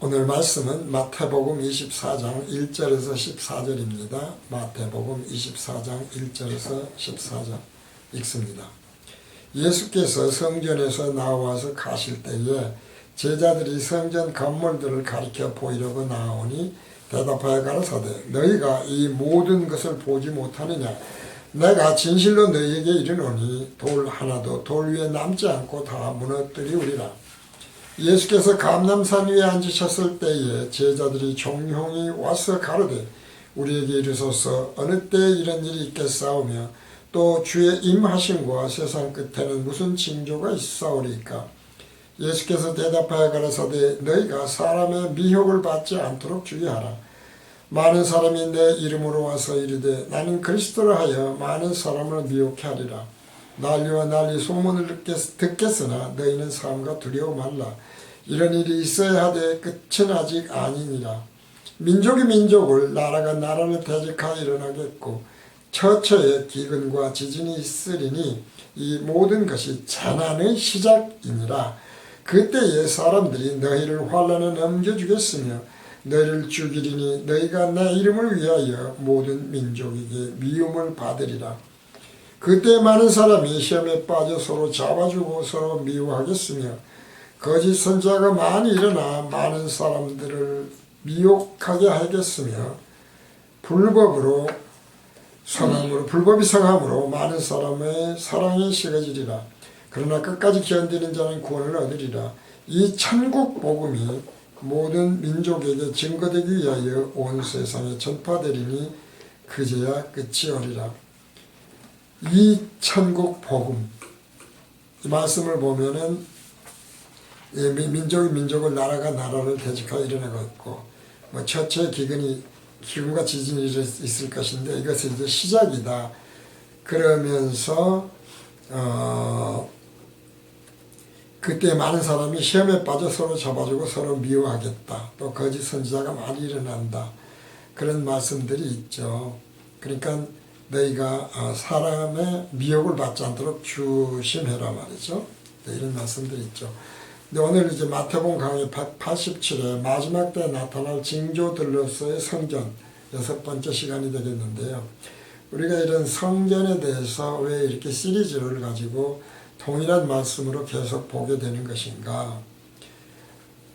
오늘 말씀은 마태복음 24장 1절에서 14절입니다. 마태복음 24장 1절에서 14절 읽습니다. 예수께서 성전에서 나와서 가실 때에 제자들이 성전 건물들을 가리켜 보이려고 나오니 대답하여 가라사대 너희가 이 모든 것을 보지 못하느냐. 내가 진실로 너희에게 이르노니 돌 하나도 돌 위에 남지 않고 다 무너뜨리우리라. 예수께서 감람산 위에 앉으셨을 때에 제자들이 종용이 와서 가로되 우리에게 이르소서 어느 때에 이런 일이 있겠사오며 또 주의 임하심과 세상 끝에는 무슨 징조가 있사오리까. 예수께서 대답하여 가라사대 너희가 사람의 미혹을 받지 않도록 주의하라. 많은 사람이 내 이름으로 와서 이르되 나는 그리스도라 하여 많은 사람을 미혹해 하리라. 난리와 난리 소문을 듣겠으나 너희는 삼가 두려워 말라. 이런 일이 있어야 하되 끝은 아직 아니니라. 민족이 민족을 나라가 나라를 대적하여 일어나겠고 처처에 기근과 지진이 있으리니 이 모든 것이 재난의 시작이니라. 그때에 사람들이 너희를 환난에 넘겨주겠으며 너희를 죽이리니 너희가 내 이름을 위하여 모든 민족에게 미움을 받으리라. 그때 많은 사람이 시험에 빠져 서로 잡아주고 서로 미워하겠으며 거짓 선지자가 많이 일어나 많은 사람들을 미혹하게 하겠으며 불법이 성함으로 많은 사람의 사랑이 식어지리라. 그러나 끝까지 견디는 자는 구원을 얻으리라. 이 천국 복음이 모든 민족에게 증거되기 위하여 온 세상에 전파되리니 그제야 끝이 오리라. 이 천국 복음, 이 말씀을 보면은 민족이 민족을 나라가 나라를 대적하여 일어나고 있고 처처의 기근과 지진이 있을 것인데 이것은 이제 시작이다. 그러면서 그때 많은 사람이 시험에 빠져 서로 잡아주고 서로 미워하겠다. 또 거짓 선지자가 많이 일어난다. 그런 말씀들이 있죠. 그러니까 너희가 사람의 미혹을 받지 않도록 조심해라 말이죠. 네, 이런 말씀들이 있죠. 근데 오늘 이제 마태복음 강의 187회 마지막 때 나타날 징조들로서의 성전 6번째 시간이 되겠는데요. 우리가 이런 성전에 대해서 왜 이렇게 시리즈를 가지고 동일한 말씀으로 계속 보게 되는 것인가.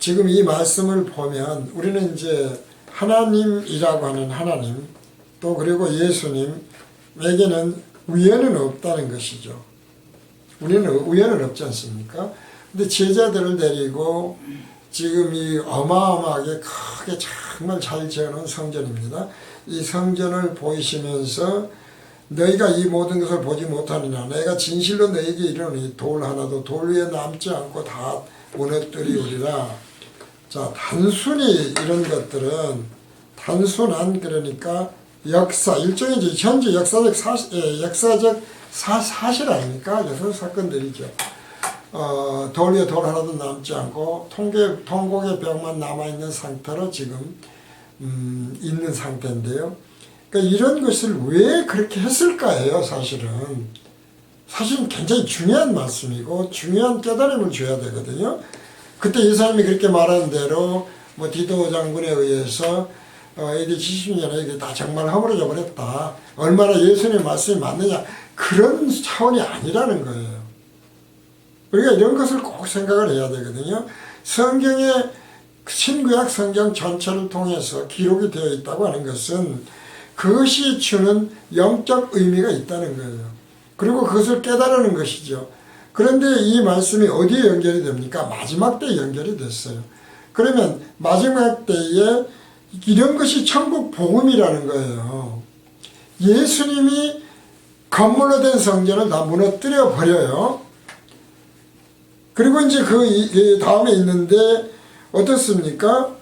지금 이 말씀을 보면 우리는 이제 하나님이라고 하는 하나님 또 그리고 예수님에게는 우연은 없다는 것이죠. 우리는 우연은 없지 않습니까? 근데 제자들을 데리고 지금 이 어마어마하게 크게 정말 잘 지어놓은 성전입니다. 이 성전을 보이시면서 너희가 이 모든 것을 보지 못하느냐. 내가 진실로 너희에게 이르노니 돌 하나도 돌 위에 남지 않고 다 무너뜨리우리라. 자, 단순히 이런 것들은 단순한 그러니까 역사, 일종의 이제 현재 역사적 사실 아닙니까? 역사적 사건들이죠. 돌 위에 돌 하나도 남지 않고 통곡의 벽만 남아있는 상태로 지금 있는 상태인데요. 그러니까 이런 것을 왜 그렇게 했을까예요, 사실은. 사실은 굉장히 중요한 말씀이고 중요한 깨달음을 줘야 되거든요. 그때 예수님이 그렇게 말한 대로 디도 장군에 의해서 AD 70년에 이게 다 정말 허물어져 버렸다. 얼마나 예수님의 말씀이 맞느냐. 그런 차원이 아니라는 거예요. 우리가 이런 것을 꼭 생각을 해야 되거든요. 성경에 신구약 성경 전체를 통해서 기록이 되어 있다고 하는 것은 그것이 주는 영적 의미가 있다는 거예요. 그리고 그것을 깨달으는 것이죠. 그런데 이 말씀이 어디에 연결이 됩니까? 마지막 때에 연결이 됐어요. 그러면 마지막 때에 이런 것이 천국 복음이라는 거예요. 예수님이 건물로 된 성전을 다 무너뜨려 버려요. 그리고 이제 그 다음에 있는데 어떻습니까?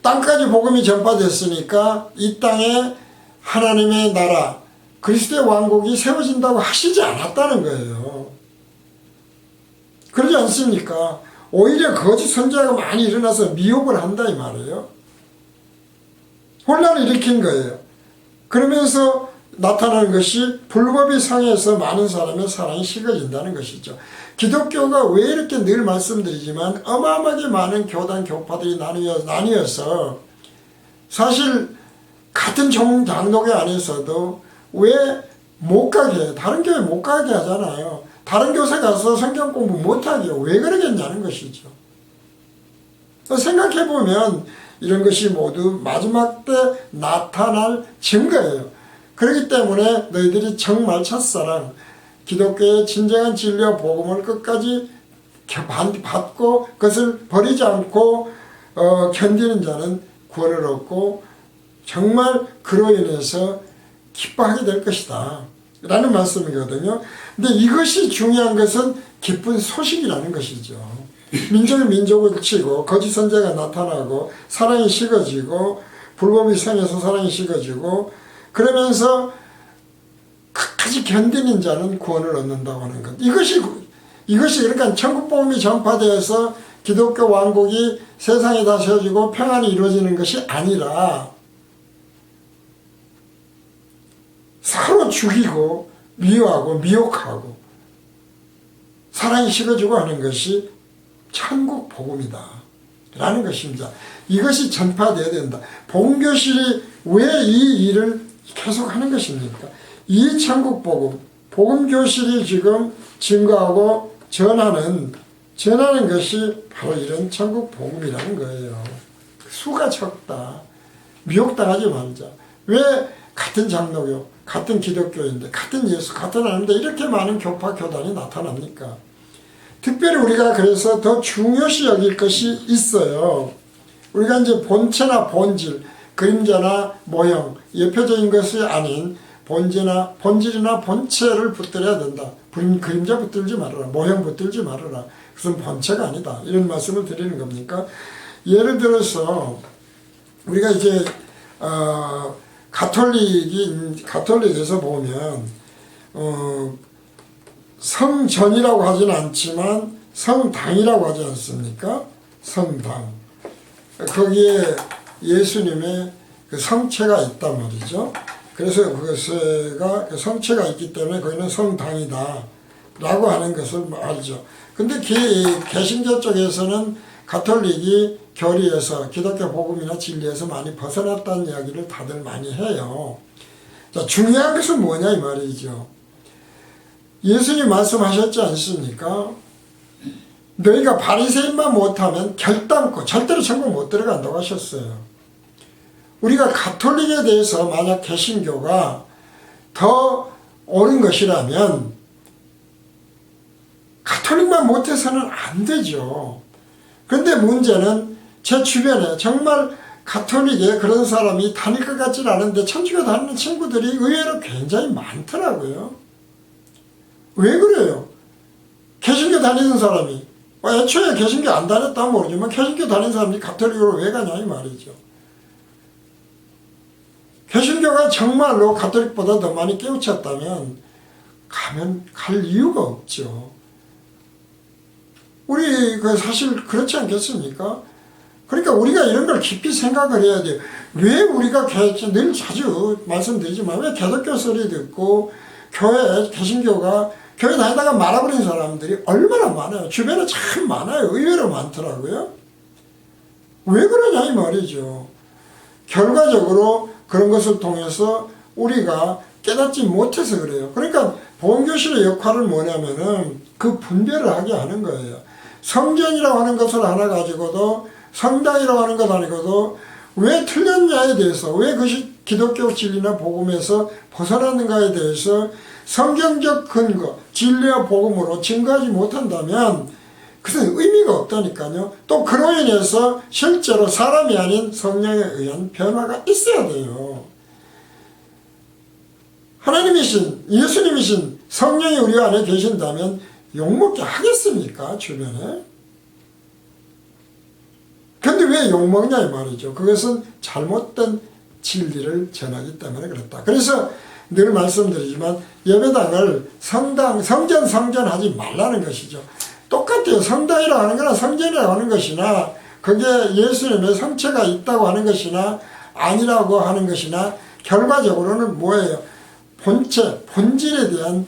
땅까지 복음이 전파됐으니까 이 땅에 하나님의 나라, 그리스도의 왕국이 세워진다고 하시지 않았다는 거예요. 그러지 않습니까? 오히려 거짓 선지자가 많이 일어나서 미혹을 한다 이 말이에요. 혼란을 일으킨 거예요. 그러면서 나타나는 것이 불법이 상해서 많은 사람의 사랑이 식어진다는 것이죠. 기독교가 왜 이렇게 늘 말씀드리지만 어마어마하게 많은 교단 교파들이 나뉘어서 사실 같은 장로교 안에서도 왜 못 가게 해요? 다른 교회 못 가게 하잖아요. 다른 교회 가서 성경 공부 못하게요. 왜 그러겠냐는 것이죠. 생각해보면 이런 것이 모두 마지막 때 나타날 증거예요. 그렇기 때문에 너희들이 정말 첫사랑, 기독교의 진정한 진리와 복음을 끝까지 받고 그것을 버리지 않고 견디는 자는 구원을 얻고 정말 그로 인해서 기뻐하게 될 것이다 라는 말씀이거든요. 근데 이것이 중요한 것은 기쁜 소식이라는 것이죠. 민족이 민족을 치고 거짓 선제가 나타나고 사랑이 식어지고 불법이 생겨서 사랑이 식어지고 그러면서 끝까지 견디는 자는 구원을 얻는다고 하는 것. 이것이 그러니까 천국 복음이 전파되어서 기독교 왕국이 세상에 다 세워지고 평안이 이루어지는 것이 아니라 서로 죽이고 미워하고 미혹하고 사랑이 식어지고 하는 것이 천국 복음이다 라는 것입니다. 이것이 전파되어야 된다. 복음교실이 왜 이 일을 계속하는 것입니까? 이 천국 복음, 복음교실이 지금 증거하고 전하는 것이 바로 이런 천국 복음이라는 거예요. 수가 적다. 미혹당하지 말자. 왜 같은 장로교, 같은 기독교인데, 같은 예수, 같은 하나님인데 이렇게 많은 교파 교단이 나타납니까? 특별히 우리가 그래서 더 중요시 여길 것이 있어요. 우리가 이제 본체나 본질, 그림자나 모형, 예표적인 것이 아닌 본질이나 본체를 붙들어야 된다. 그림자 붙들지 말아라. 모형 붙들지 말아라. 그것은 본체가 아니다. 이런 말씀을 드리는 겁니까? 예를 들어서 우리가 이제 가톨릭에서 보면 성전이라고 하지는 않지만 성당이라고 하지 않습니까? 성당. 거기에 예수님의 그 성체가 있단 말이죠. 그래서 그것가 성체가 있기 때문에 거기는 성당이다 라고 하는 것을 알죠. 근데 개신교 쪽에서는 가톨릭이 교리에서 기독교 복음이나 진리에서 많이 벗어났다는 이야기를 다들 많이 해요. 자, 중요한 것은 뭐냐 이 말이죠. 예수님 말씀하셨지 않습니까? 너희가 바리새인만 못하면 결단코 절대로 천국 못 들어간다고 하셨어요. 우리가 가톨릭에 대해서 만약 개신교가 더 옳은 것이라면 가톨릭만 못해서는 안 되죠. 그런데 문제는 제 주변에 정말 가톨릭에 그런 사람이 다닐 것 같지는 않은데 천주교 다니는 친구들이 의외로 굉장히 많더라고요. 왜 그래요? 개신교 다니는 사람이 애초에 개신교 안 다녔다면 모르지만 개신교 다니는 사람이 가톨릭으로 왜 가냐 이 말이죠. 개신교가 정말로 가톨릭보다 더 많이 깨우쳤다면 갈 이유가 없죠. 우리 사실 그렇지 않겠습니까? 그러니까 우리가 이런 걸 깊이 생각을 해야 돼요. 왜 우리가 늘 자주 말씀드리지만 왜 기독교 소리 듣고 교회 개신교가 교회 다니다가 말아버린 사람들이 얼마나 많아요. 주변에 참 많아요. 의외로 많더라고요. 왜 그러냐 이 말이죠. 결과적으로 그런 것을 통해서 우리가 깨닫지 못해서 그래요. 그러니까 복음교실의 역할은 뭐냐면은 그 분별을 하게 하는 거예요. 성전이라고 하는 것을 하나 가지고도 성당이라고 하는 것 아니고도 왜 틀렸냐에 대해서 왜 그것이 기독교 진리나 복음에서 벗어났는가에 대해서 성경적 근거, 진리와 복음으로 증거하지 못한다면 그것은 의미가 없다니까요. 또 그로 인해서 실제로 사람이 아닌 성령에 의한 변화가 있어야 돼요. 하나님이신 예수님이신 성령이 우리 안에 계신다면 욕먹게 하겠습니까? 주변에. 근데 왜 욕먹냐 이 말이죠. 그것은 잘못된 진리를 전하기 때문에 그렇다. 그래서 늘 말씀드리지만 예배당을 성전 하지 말라는 것이죠. 똑같아요. 성당이라고 하는 거나 성전이라고 하는 것이나 거기에 예수님의 성체가 있다고 하는 것이나 아니라고 하는 것이나 결과적으로는 뭐예요? 본체, 본질에 대한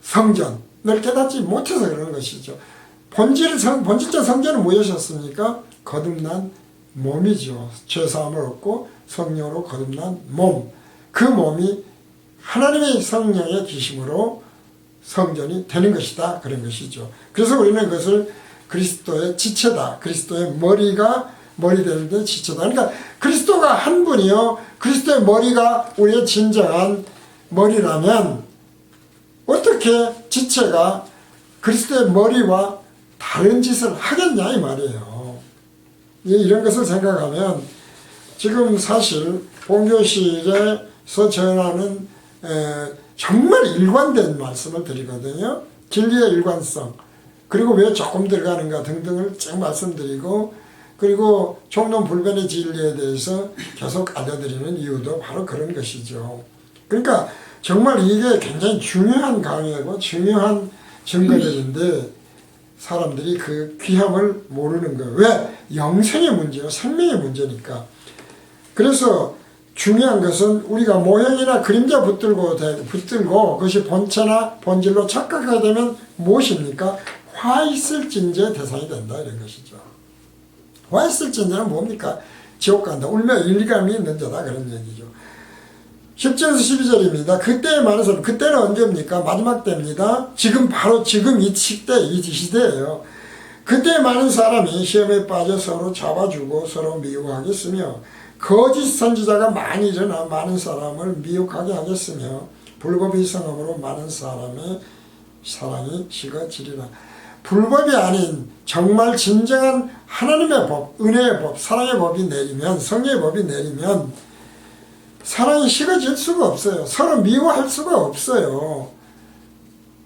성전을 깨닫지 못해서 그러는 것이죠. 본질적 성전은 무엇이었습니까? 거듭난 몸이죠. 죄사함을 얻고 성령으로 거듭난 몸. 그 몸이 하나님의 성령의 기심으로 성전이 되는 것이다. 그런 것이죠. 그래서 우리는 그것을 그리스도의 지체다. 그리스도의 머리 되는데 지체다. 그러니까 그리스도가 한 분이요. 그리스도의 머리가 우리의 진정한 머리라면 어떻게 지체가 그리스도의 머리와 다른 짓을 하겠냐 이 말이에요. 이런 것을 생각하면 지금 사실 본교실에서 전하는 정말 일관된 말씀을 드리거든요. 진리의 일관성, 그리고 왜 조금 들어가는가 등등을 쭉 말씀드리고, 그리고 총론불변의 진리에 대해서 계속 알려드리는 이유도 바로 그런 것이죠. 그러니까 정말 이게 굉장히 중요한 강의고 중요한 증거들인데 사람들이 그 귀함을 모르는 거예요. 왜? 영생의 문제요. 생명의 문제니까. 그래서 중요한 것은 우리가 모형이나 그림자 붙들고 그것이 본체나 본질로 착각하게 되면 무엇입니까? 화 있을 진저의 대상이 된다 이런 것이죠. 화 있을 진저는 뭡니까? 지옥 간다. 울며 일리감이 있는 자다 그런 얘기죠. 10절에서 12절입니다. 그때에 많은 사람, 그때는 언제입니까? 마지막 때입니다. 바로 지금 이 시대예요. 그때 많은 사람이 시험에 빠져 서로 잡아주고 서로 미워하겠으며 거짓 선지자가 많이 일어나 많은 사람을 미혹하게 하겠으며 불법의 성함으로 많은 사람의 사랑이 식어지리라. 불법이 아닌 정말 진정한 하나님의 법, 은혜의 법, 사랑의 법이 내리면, 성령의 법이 내리면 사랑이 식어질 수가 없어요. 서로 미워할 수가 없어요.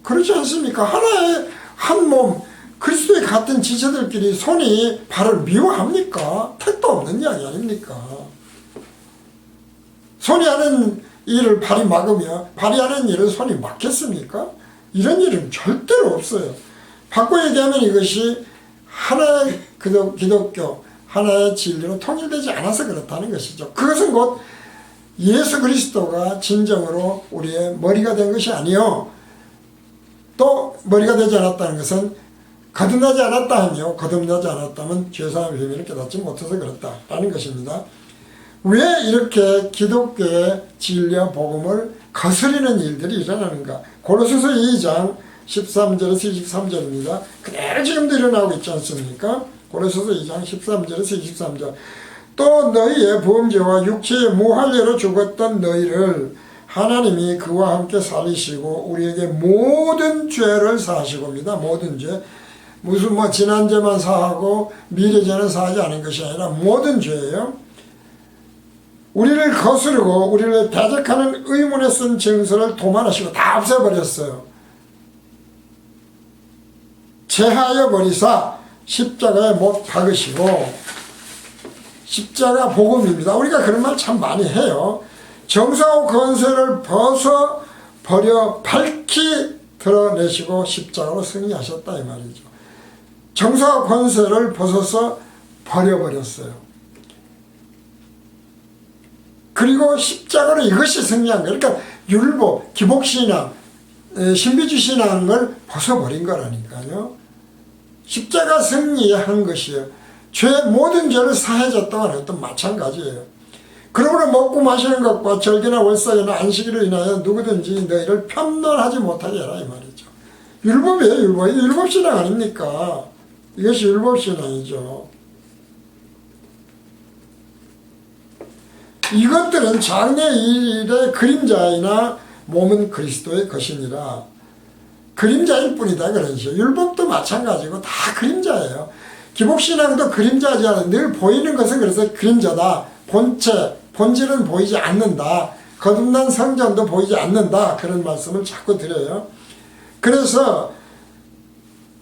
그렇지 않습니까? 하나의 한 몸, 그리스도의 같은 지체들끼리 손이 발을 미워합니까? 택도 없는 이야기 아닙니까? 손이 하는 일을 발이 막으며 발이 하는 일을 손이 막겠습니까? 이런 일은 절대로 없어요. 바꿔 얘기하면 이것이 하나의 기독교, 하나의 진리로 통일되지 않아서 그렇다는 것이죠. 그것은 곧 예수 그리스도가 진정으로 우리의 머리가 된 것이 아니요. 또 머리가 되지 않았다는 것은 거듭나지 않았다 하며 거듭나지 않았다면 죄사함의 비밀을 깨닫지 못해서 그렇다라는 것입니다. 왜 이렇게 기독교의 진리와 복음을 거스리는 일들이 일어나는가? 고린도서 2장 13절에서 23절입니다. 그대로 지금도 일어나고 있지 않습니까? 고린도서 2장 13절에서 23절. 또 너희의 범죄와 육체의 무할례로 죽었던 너희를 하나님이 그와 함께 살리시고 우리에게 모든 죄를 사하시고입니다. 모든 죄. 무슨 지난 죄만 사하고 미래 죄는 사하지 않은 것이 아니라 모든 죄예요. 우리를 거스르고 우리를 대적하는 의문에 쓴 증서를 도말하시고 다 없애버렸어요. 제하여 버리사 십자가에 못 박으시고, 십자가 복음입니다. 우리가 그런 말 참 많이 해요. 정사와 권세를 벗어버려 밝히 드러내시고 십자가로 승리하셨다 이 말이죠. 정사와 권세를 벗어서 버려버렸어요. 그리고 십자가로 이것이 승리한 거예요. 그러니까 율법, 기복신앙, 신비주신앙을 벗어버린 거라니까요. 십자가 승리한 것이에요. 모든 죄를 사해졌다고 하는 것도 마찬가지예요. 그러므로 먹고 마시는 것과 절기나 월삭이나 안식일로 인하여 누구든지 너희를 편론하지 못하게 해라 이 말이죠. 율법이에요. 율법신앙 아닙니까? 이것이 율법신앙이죠. 이것들은 장래일의 그림자이나 몸은 그리스도의 것이니라. 그림자일 뿐이다 그런 식이에요. 율법도 마찬가지고 다 그림자예요. 기복신앙도 그림자지 않아. 늘 보이는 것은 그래서 그림자다. 본질은 보이지 않는다. 거듭난 성전도 보이지 않는다. 그런 말씀을 자꾸 드려요. 그래서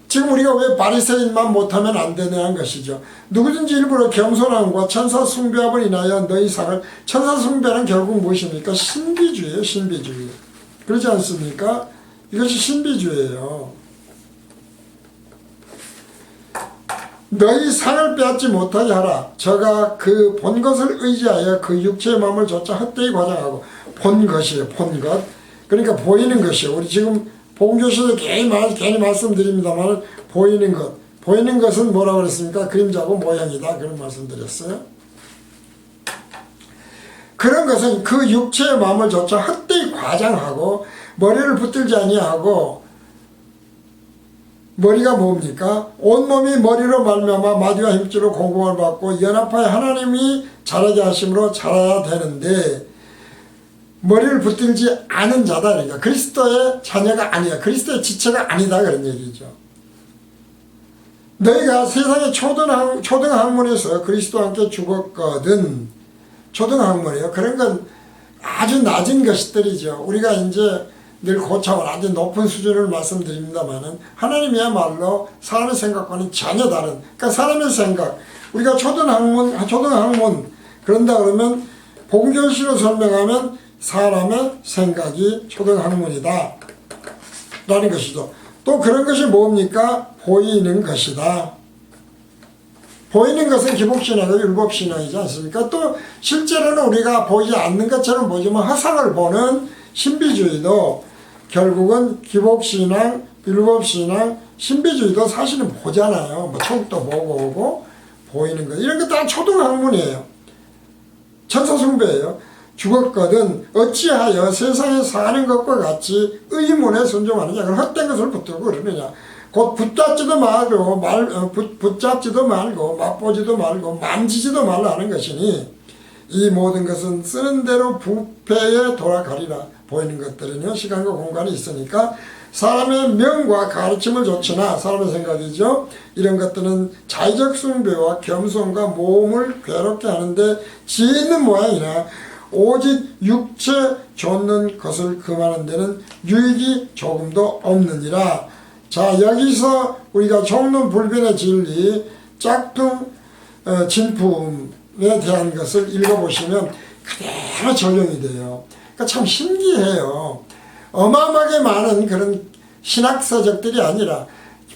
지금 우리가 왜 바리새인만 못하면 안 되냐는 것이죠. 누구든지 일부러 겸손함과 천사 숭배함을 인하여 너희 상을, 천사 숭배는 결국 무엇입니까? 신비주의예요. 신비주의. 그렇지 않습니까? 이것이 신비주의예요. 너희 상을 빼앗지 못하게 하라. 저가 그 본 것을 의지하여 그 육체의 마음을 조차 헛되이 과장하고 본 것이에요. 본 것. 그러니까 보이는 것이에요. 우리 지금 복음교실에 괜히 말씀드립니다만 보이는 것. 보이는 것은 뭐라고 그랬습니까? 그림자고 모양이다. 그런 말씀드렸어요. 그런 것은 그 육체의 마음을 조차 헛되이 과장하고 머리를 붙들지 아니하고 머리가 뭡니까? 온몸이 머리로 말미암아 마디와 힘줄로 공공을 받고 연합하여 하나님이 자라게 하심으로 자라야 되는데 머리를 붙들지 않은 자다. 그러니까 그리스도의 자녀가 아니야. 그리스도의 지체가 아니다. 그런 얘기죠. 너희가 세상의 초등학문에서 그리스도와 함께 죽었거든. 초등학문이에요. 그런 건 아주 낮은 것들이죠. 우리가 이제 늘 고차원 아주 높은 수준을 말씀드립니다만은 하나님이야말로 사람의 생각과는 전혀 다른, 그러니까 사람의 생각, 우리가 초등학문 그런다 그러면 복음교실로 설명하면 사람의 생각이 초등학문이다 라는 것이죠. 또 그런 것이 뭡니까? 보이는 것이다. 보이는 것은 기복신앙과 율법신앙이지 않습니까? 또 실제로는 우리가 보이지 않는 것처럼 보지만 허상을 보는 신비주의도 결국은 기복신앙, 율법신앙, 신비주의도 사실은 보잖아요. 뭐 천국도 보고 오고 보이는 것. 이런 것 다 초등학문이에요. 천사숭배예요. 죽었거든 어찌하여 세상에 사는 것과 같이 의문에 순종하느냐. 그럼 헛된 것을 붙들고 그러느냐. 곧 붙잡지도 말고 맛보지도 말고 만지지도 말라 하는 것이니 이 모든 것은 쓰는 대로 부패에 돌아가리라. 보이는 것들은요 시간과 공간이 있으니까 사람의 명과 가르침을 좇으나 사람의 생각이죠. 이런 것들은 자의적 숭배와 겸손과 몸을 괴롭게 하는데 지혜 있는 모양이나 오직 육체 좇는 것을 금하는 데는 유익이 조금도 없느니라. 자, 여기서 우리가 종론불변의 진리 짝퉁 진품에 대한 것을 읽어보시면 그대로 적용이 돼요. 그러니까 참 신기해요. 어마어마하게 많은 그런 신학서적들이 아니라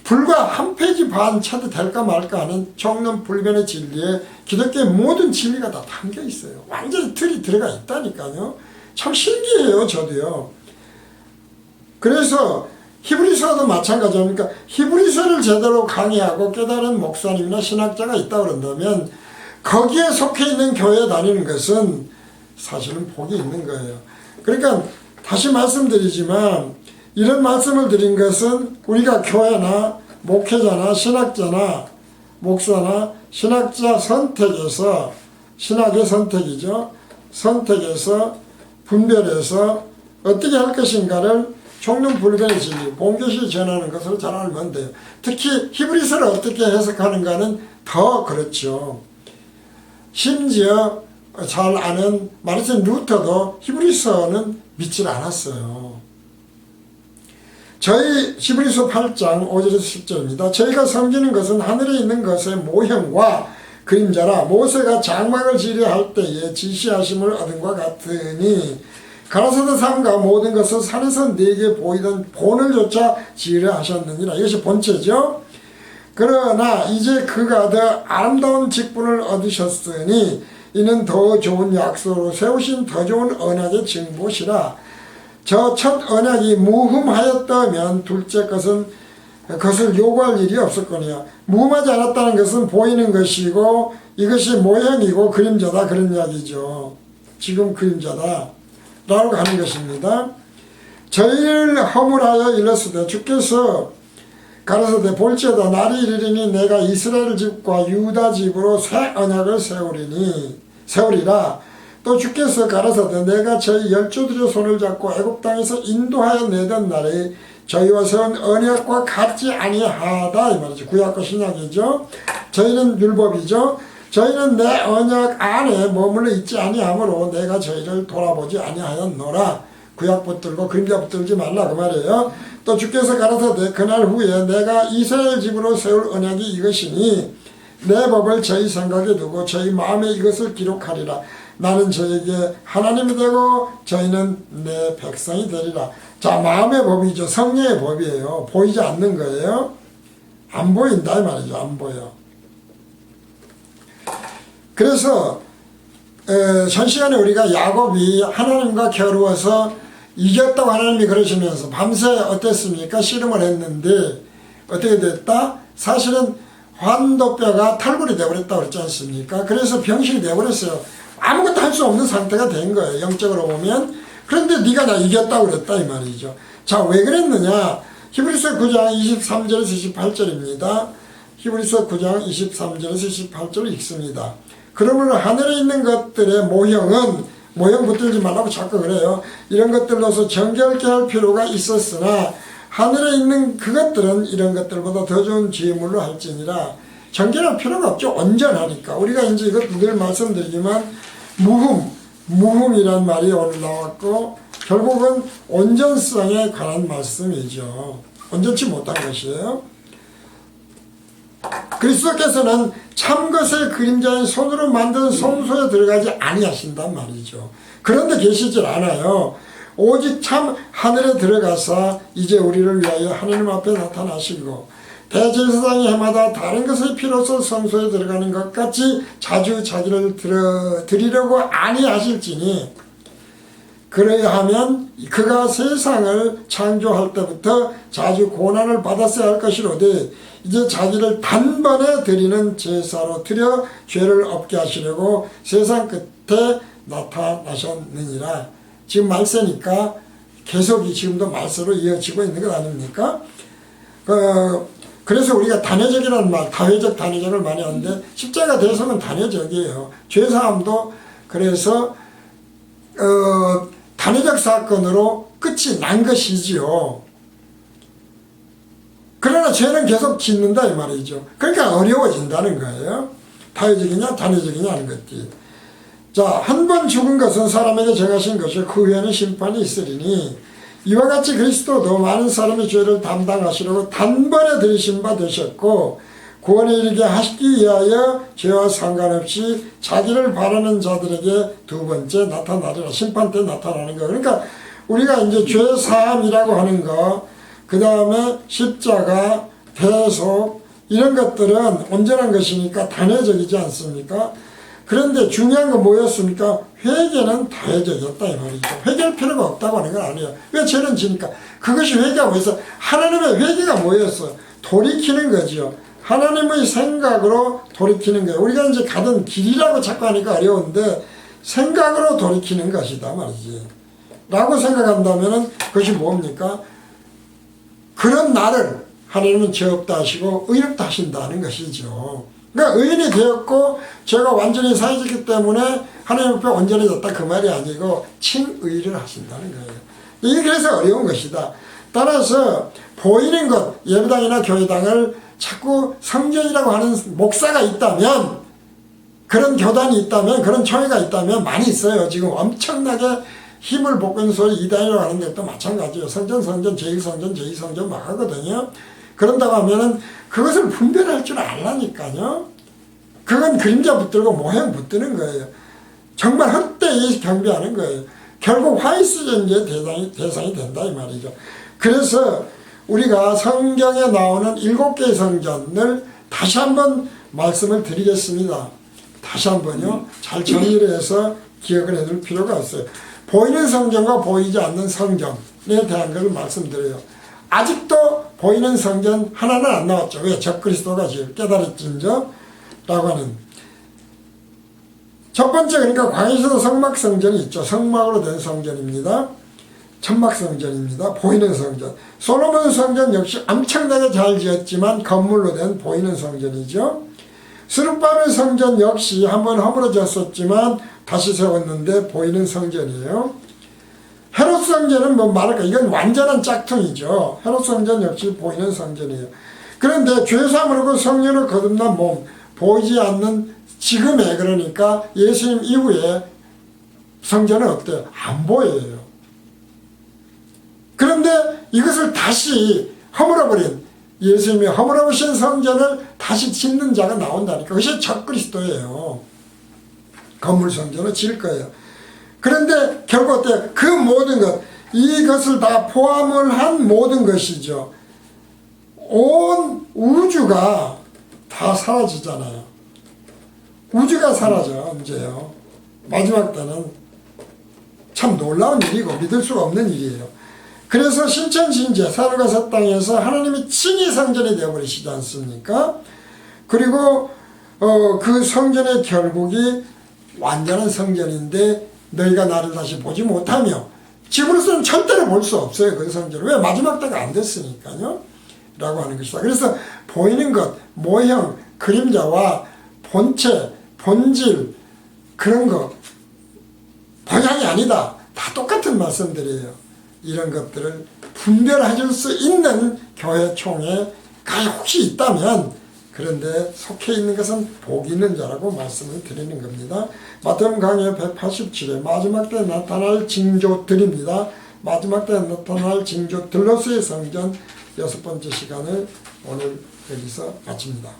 불과 한 페이지 반 쳐도 될까 말까 하는 종론불변의 진리에 기독교의 모든 진리가 다 담겨 있어요. 완전히 틀이 들어가 있다니까요. 참 신기해요. 저도요. 그래서 히브리서도 마찬가지입니까? 히브리서를 제대로 강의하고 깨달은 목사님이나 신학자가 있다 그런다면 거기에 속해 있는 교회에 다니는 것은 사실은 복이 있는 거예요. 그러니까 다시 말씀드리지만 이런 말씀을 드린 것은 우리가 교회나 목회자나 신학자나 목사나 신학자 선택에서 신학의 선택이죠. 선택해서 분별해서 어떻게 할 것인가를 종론불변의 진리, 본교시 전하는 것을 잘 알면 돼요. 특히 히브리서를 어떻게 해석하는가는 더 그렇죠. 심지어 잘 아는 마르틴 루터도 히브리서는 믿질 않았어요. 저희 히브리서 8장 5절에서 10절입니다. 저희가 섬기는 것은 하늘에 있는 것의 모형과 그림자라 모세가 장막을 지으려 때에 지시하심을 얻은과 같으니 가라사대 삼가 모든 것을 산에서 내게 보이던 본을 조차 지으려 하셨느니라. 이것이 본체죠. 그러나 이제 그가 더 아름다운 직분을 얻으셨으니 이는 더 좋은 약속으로 세우신 더 좋은 언약의 증보시라. 저 첫 언약이 무흠하였다면 둘째 것은 그것을 요구할 일이 없었거니와 무흠하지 않았다는 것은 보이는 것이고 이것이 모형이고 그림자다 그런 이야기죠. 지금 그림자다 라고 하는 것입니다. 저희를 허물하여 일렀으되 주께서 가라사대 볼지어다 날이 이르리니 내가 이스라엘 집과 유다 집으로 새 언약을 세우리라. 또 주께서 가라사대 내가 저희 열조들의 손을 잡고 애굽 땅에서 인도하여 내던 날에 저희와 세운 언약과 같지 아니하다 이 말이죠. 구약과 신약이죠. 저희는 율법이죠. 저희는 내 언약 안에 머물러 있지 아니하므로 내가 저희를 돌아보지 아니하였노라. 구약 붙들고 그림자 붙들지 말라 그 말이에요. 또 주께서 가라사대 그날 후에 내가 이스라엘 집으로 세울 언약이 이것이니 내 법을 저희 생각에 두고 저희 마음에 이것을 기록하리라. 나는 저에게 하나님이 되고 저희는 내 백성이 되리라. 자, 마음의 법이죠. 성령의 법이에요. 보이지 않는 거예요. 안 보인다 이 말이죠. 안 보여. 그래서 전 시간에 우리가 야곱이 하나님과 겨루어서 이겼다고 하나님이 그러시면서 밤새 어땠습니까? 씨름을 했는데 어떻게 됐다? 사실은 환도뼈가 탈골이 되어버렸다고 그랬지 않습니까? 그래서 병실이 되어버렸어요. 아무것도 할 수 없는 상태가 된 거예요. 영적으로 보면. 그런데 네가 나 이겼다고 그랬다 이 말이죠. 자, 왜 그랬느냐? 히브리서 9장 23절에서 28절입니다. 히브리서 9장 23절에서 28절을 읽습니다. 그러므로 하늘에 있는 것들의 모형 붙들지 말라고 자꾸 그래요. 이런 것들로서 정결케 할 필요가 있었으나 하늘에 있는 그것들은 이런 것들보다 더 좋은 지혜물로 할지니라. 정결할 필요가 없죠. 온전하니까. 우리가 이제 이것도 늘 말씀드리지만 무흠이란 말이 오늘 나왔고 결국은 온전성에 관한 말씀이죠. 온전치 못한 것이에요. 그리스도께서는 참것의 그림자인 손으로 만든 성소에 들어가지 아니하신단 말이죠. 그런데 계시질 않아요. 오직 참 하늘에 들어가서 이제 우리를 위하여 하나님 앞에 나타나시고 대제사장이 해마다 다른 것의 피로서 성소에 들어가는 것 같이 자주 자기를 드리려고 아니하실지니 그래야 하면 그가 세상을 창조할 때부터 자주 고난을 받았어야 할 것이로되 이제 자기를 단번에 드리는 제사로 드려 죄를 없게 하시려고 세상 끝에 나타나셨느니라. 지금 말세니까 계속이 지금도 말세로 이어지고 있는 것 아닙니까? 그래서 우리가 단회적이라는 말, 다회적 단회적을 많이 하는데 십자가 대성은 단회적이에요. 죄사함도 그래서 단회적 사건으로 끝이 난 것이지요. 그러나 죄는 계속 짓는다 이 말이죠. 그러니까 어려워진다는 거예요. 다회적이냐 단회적이냐 하는 것이. 자, 한 번 죽은 것은 사람에게 정하신 것이요 그 후에는 심판이 있으리니 이와 같이 그리스도도 많은 사람의 죄를 담당하시려고 단번에 들이신 바 되셨고 구원에 이르게 하시기 위하여 죄와 상관없이 자기를 바라는 자들에게 두 번째 나타나리라. 심판 때 나타나는 거. 그러니까 우리가 이제 죄 사함이라고 하는 거, 그 다음에 십자가, 대속 이런 것들은 온전한 것이니까 단회적이지 않습니까? 그런데 중요한 건 뭐였습니까? 회개는 다회적이었다 이 말이죠. 회개할 필요가 없다고 하는 건 아니에요. 왜 죄는 지니까? 그것이 회개가 뭐였어? 하나님의 회개가 뭐였어? 돌이키는 거지요. 하나님의 생각으로 돌이키는 거예요. 우리가 이제 가던 길이라고 자꾸 하니까 어려운데 생각으로 돌이키는 것이다 말이지. 라고 생각한다면 그것이 뭡니까? 그런 나를 하나님은 죄 없다 하시고 의롭다 하신다는 것이죠. 그러니까 의인이 되었고 죄가 완전히 사해졌기 때문에 하나님 앞에 온전해졌다 그 말이 아니고 칭의를 하신다는 거예요. 이게 그래서 어려운 것이다. 따라서 보이는 것, 예배당이나 교회당을 자꾸 성전이라고 하는 목사가 있다면, 그런 교단이 있다면, 그런 총회가 있다면 많이 있어요. 지금 엄청나게 힘을 볶은 소리 이단이라고 하는 것도 마찬가지예요. 성전, 제1성전, 제2성전 막 하거든요. 그런다고 하면은 그것을 분별할 줄 알라니까요. 그건 그림자 붙들고 모형 붙드는 거예요. 정말 헛되이 경배하는 거예요. 결국 화이스전제의 대상이 된다 이 말이죠. 그래서 우리가 성경에 나오는 7개의 성전을 다시 한번 말씀을 드리겠습니다. 다시 한번요. 잘 정리를 해서 기억을 해둘 필요가 없어요. 보이는 성전과 보이지 않는 성전에 대한 것을 말씀드려요. 아직도 보이는 성전 하나는 안 나왔죠. 왜? 적그리스도가 지금 깨달았진저 라고 하는. 첫 번째, 그러니까 광야에서도 성막성전이 있죠. 성막으로 된 성전입니다. 천막성전입니다. 보이는 성전. 솔로몬 성전 역시 엄청나게 잘 지었지만 건물로 된 보이는 성전이죠. 스룹바벨 성전 역시 한번 허물어졌었지만 다시 세웠는데 보이는 성전이에요. 헤롯 성전은 뭐 말할까, 이건 완전한 짝퉁이죠. 헤롯 성전 역시 보이는 성전이에요. 그런데 죄사함으로 성령을 거듭난 몸, 보이지 않는 지금의, 그러니까 예수님 이후에 성전은 어때요? 안 보여요. 그런데 이것을 다시 허물어버린, 예수님이 허물어보신 성전을 다시 짓는 자가 나온다니까. 그것이 적그리스도예요. 건물 성전을 지을 거예요. 그런데 결국 어때요? 그 모든 것, 이것을 다 포함을 한 모든 것이죠. 온 우주가 다 사라지잖아요. 우주가 사라져, 이제요. 마지막 때는 참 놀라운 일이고 믿을 수가 없는 일이에요. 그래서 신천지인 제사를 새 땅에서 하나님이 친히 성전이 되어버리시지 않습니까? 그리고 그 성전의 결국이 완전한 성전인데 너희가 나를 다시 보지 못하며, 지금으로서는 절대로 볼 수 없어요. 그 성전을. 왜? 마지막 때가 안 됐으니까요. 라고 하는 것이다. 그래서 보이는 것, 모형, 그림자와 본체, 본질, 그런 거 방향이 아니다. 다 똑같은 말씀들이에요. 이런 것들을 분별해 수 있는 교회 총회가 혹시 있다면, 그런데 속해 있는 것은 복 있는 자라고 말씀을 드리는 겁니다. 마태복음 강의 187회 마지막 때 나타날 징조들입니다. 마지막 때 나타날 징조들로서의 성전 6번째 시간을 오늘 여기서 마칩니다.